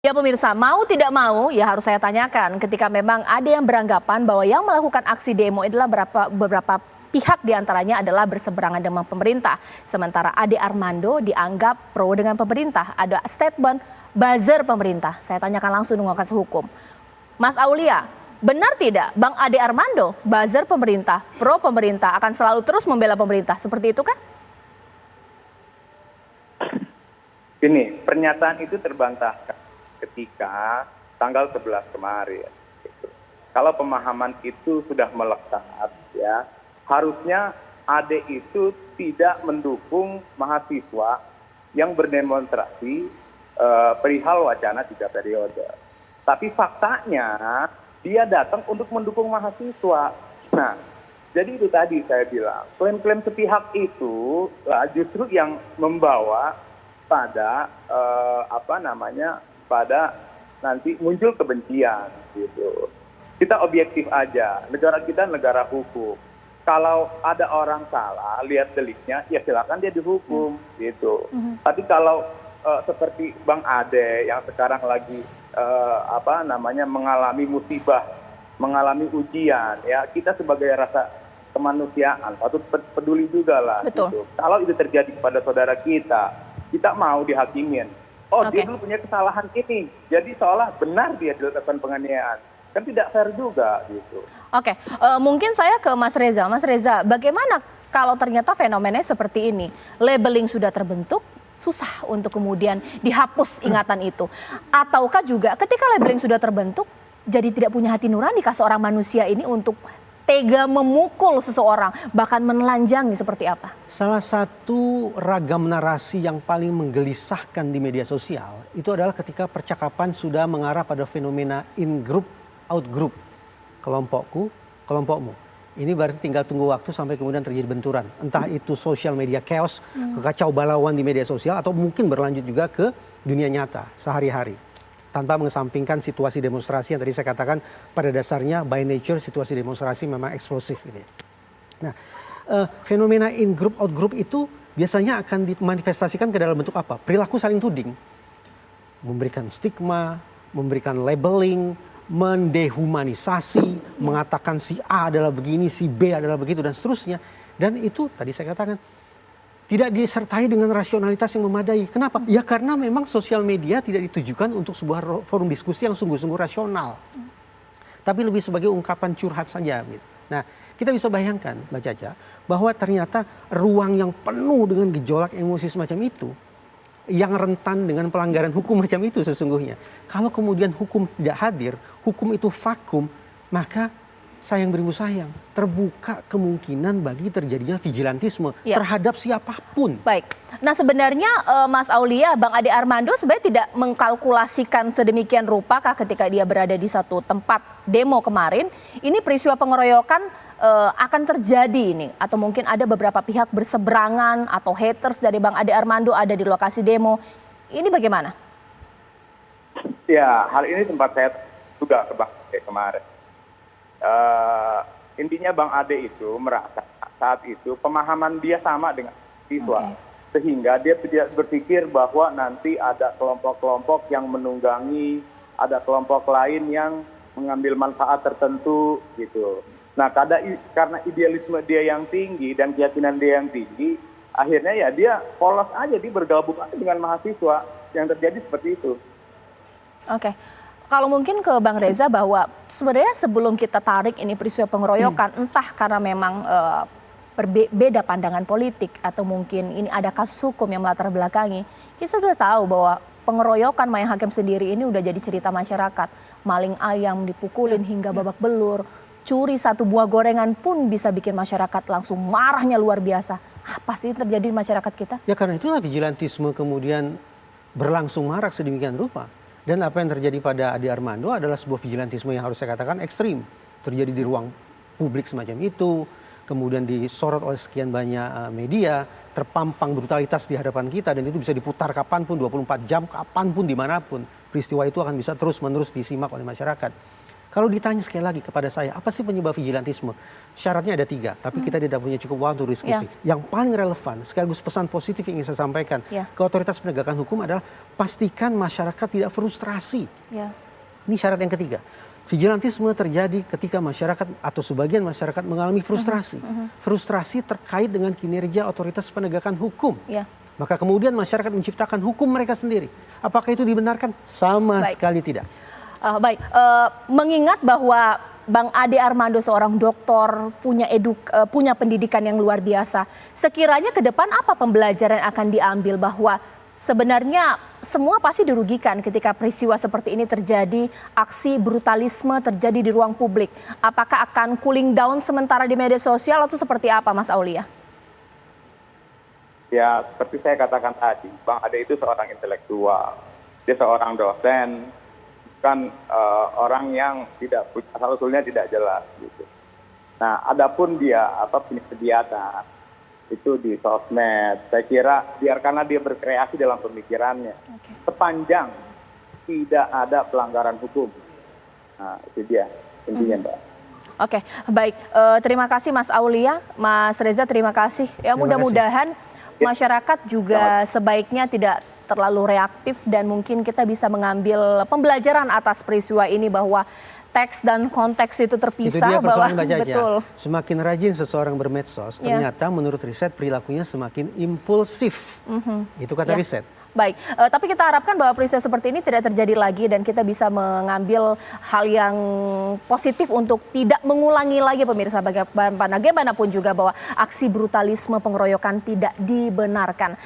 Ya pemirsa, mau tidak mau ya harus saya tanyakan ketika memang ada yang beranggapan bahwa yang melakukan aksi demo adalah beberapa pihak diantaranya adalah berseberangan dengan pemerintah. Sementara Ade Armando dianggap pro dengan pemerintah. Ada statement buzzer pemerintah. Saya tanyakan langsung dengan kasus hukum. Mas Aulia, benar tidak Bang Ade Armando buzzer pemerintah, pro pemerintah akan selalu terus membela pemerintah? Seperti itu kah? Ini pernyataan itu terbantahkan ketika tanggal 11 kemarin. Kalau pemahaman itu sudah melekat, ya harusnya Ade itu tidak mendukung mahasiswa yang berdemonstrasi perihal wacana 3 periode. Tapi faktanya dia datang untuk mendukung mahasiswa. Nah, jadi itu tadi saya bilang klaim-klaim sepihak itu justru yang membawa pada pada nanti muncul kebencian gitu. Kita objektif aja, negara kita negara hukum. Kalau ada orang salah, lihat deliknya, ya silakan dia dihukum gitu. Tapi kalau seperti Bang Ade yang sekarang lagi mengalami musibah, mengalami ujian, ya kita sebagai rasa kemanusiaan patut peduli juga lah. Gitu. Kalau itu terjadi kepada saudara kita mau dihakimin. Dia dulu punya kesalahan ini, jadi seolah benar dia dilakukan penganiayaan. Kan tidak fair juga gitu. Mungkin saya ke Mas Reza. Mas Reza, bagaimana kalau ternyata fenomenanya seperti ini? Labeling sudah terbentuk, susah untuk kemudian dihapus ingatan itu. Ataukah juga ketika labeling sudah terbentuk, jadi tidak punya hati nurani kah seorang manusia ini untuk tega memukul seseorang, bahkan menelanjangi seperti apa? Salah satu ragam narasi yang paling menggelisahkan di media sosial itu adalah ketika percakapan sudah mengarah pada fenomena in group, out group. Kelompokku, kelompokmu. Ini berarti tinggal tunggu waktu sampai kemudian terjadi benturan. Entah itu social media chaos, kekacau balauan di media sosial, atau mungkin berlanjut juga ke dunia nyata sehari-hari. Tanpa mengesampingkan situasi demonstrasi yang tadi saya katakan pada dasarnya by nature situasi demonstrasi memang eksplosif ini. Nah, fenomena in group out group itu biasanya akan dimanifestasikan ke dalam bentuk apa? Perilaku saling tuding, memberikan stigma, memberikan labeling, mendehumanisasi, mengatakan si A adalah begini, si B adalah begitu dan seterusnya. Dan itu tadi saya katakan tidak disertai dengan rasionalitas yang memadai. Kenapa? Ya karena memang sosial media tidak ditujukan untuk sebuah forum diskusi yang sungguh-sungguh rasional. Tapi lebih sebagai ungkapan curhat saja. Nah, kita bisa bayangkan Mbak Caca bahwa ternyata ruang yang penuh dengan gejolak emosi semacam itu, yang rentan dengan pelanggaran hukum macam itu sesungguhnya. Kalau kemudian hukum tidak hadir, hukum itu vakum, maka sayang beribu sayang, terbuka kemungkinan bagi terjadinya vigilantisme terhadap siapapun. Baik, nah sebenarnya Mas Aulia, Bang Ade Armando sebenarnya tidak mengkalkulasikan sedemikian rupa kah ketika dia berada di satu tempat demo kemarin, ini peristiwa pengeroyokan akan terjadi ini, atau mungkin ada beberapa pihak berseberangan atau haters dari Bang Ade Armando ada di lokasi demo, ini bagaimana? Ya, hal ini sempat saya juga ke Bang Ade kemarin. Intinya Bang Ade itu merasa saat itu pemahaman dia sama dengan siswa, sehingga dia tidak berpikir bahwa nanti ada kelompok-kelompok yang menunggangi, ada kelompok lain yang mengambil manfaat tertentu gitu. Nah, karena idealisme dia yang tinggi dan keyakinan dia yang tinggi, akhirnya ya dia polos aja, dia bergabung aja dengan mahasiswa, yang terjadi seperti itu. Kalau mungkin ke Bang Reza bahwa sebenarnya sebelum kita tarik ini peristiwa pengeroyokan, entah karena memang berbeda pandangan politik atau mungkin ini ada kasus hukum yang melatar belakangi, kita sudah tahu bahwa pengeroyokan Mayang Hakim sendiri ini udah jadi cerita masyarakat. Maling ayam dipukulin hingga babak belur, curi satu buah gorengan pun bisa bikin masyarakat langsung marahnya luar biasa. Apa sih terjadi di masyarakat kita? Ya karena itulah vigilantisme kemudian berlangsung marak sedemikian rupa. Dan apa yang terjadi pada Ade Armando adalah sebuah vigilantisme yang harus saya katakan ekstrim. Terjadi di ruang publik semacam itu, kemudian disorot oleh sekian banyak media, terpampang brutalitas di hadapan kita, dan itu bisa diputar kapanpun, 24 jam, kapanpun, dimanapun. Peristiwa itu akan bisa terus-menerus disimak oleh masyarakat. Kalau ditanya sekali lagi kepada saya, apa sih penyebab vigilantisme? Syaratnya ada 3, tapi kita tidak punya cukup waktu diskusi. Yang paling relevan, sekaligus pesan positif yang ingin saya sampaikan ke otoritas penegakan hukum adalah pastikan masyarakat tidak frustrasi. Ini syarat yang ketiga. Vigilantisme terjadi ketika masyarakat atau sebagian masyarakat mengalami frustrasi. Frustrasi terkait dengan kinerja otoritas penegakan hukum. Maka kemudian masyarakat menciptakan hukum mereka sendiri. Apakah itu dibenarkan? Sama sekali tidak. Mengingat bahwa Bang Ade Armando seorang doktor, punya pendidikan yang luar biasa. Sekiranya ke depan apa pembelajaran yang akan diambil bahwa sebenarnya semua pasti dirugikan ketika peristiwa seperti ini terjadi, aksi brutalisme terjadi di ruang publik. Apakah akan cooling down sementara di media sosial atau seperti apa, Mas Aulia? Ya, seperti saya katakan tadi, Bang Ade itu seorang intelektual. Dia seorang dosen, bukan orang yang tidak asal-usulnya tidak jelas gitu. Nah, adapun dia punya kegiatan itu di sosmed, saya kira biarkanlah dia berkreasi dalam pemikirannya. Sepanjang tidak ada pelanggaran hukum. Nah, itu dia intinya, Mbak. Oke, baik. Terima kasih Mas Aulia, Mas Reza, terima kasih. Ya, mudah-mudahan masyarakat juga sebaiknya tidak terlalu reaktif dan mungkin kita bisa mengambil pembelajaran atas peristiwa ini bahwa teks dan konteks itu terpisah. Itu dia persoalan Mbak Jaja. Betul. Semakin rajin seseorang bermedsos, ternyata menurut riset perilakunya semakin impulsif. Itu kata riset. Baik, tapi kita harapkan bahwa peristiwa seperti ini tidak terjadi lagi dan kita bisa mengambil hal yang positif untuk tidak mengulangi lagi, pemirsa, bagaimanapun juga bahwa aksi brutalisme pengeroyokan tidak dibenarkan.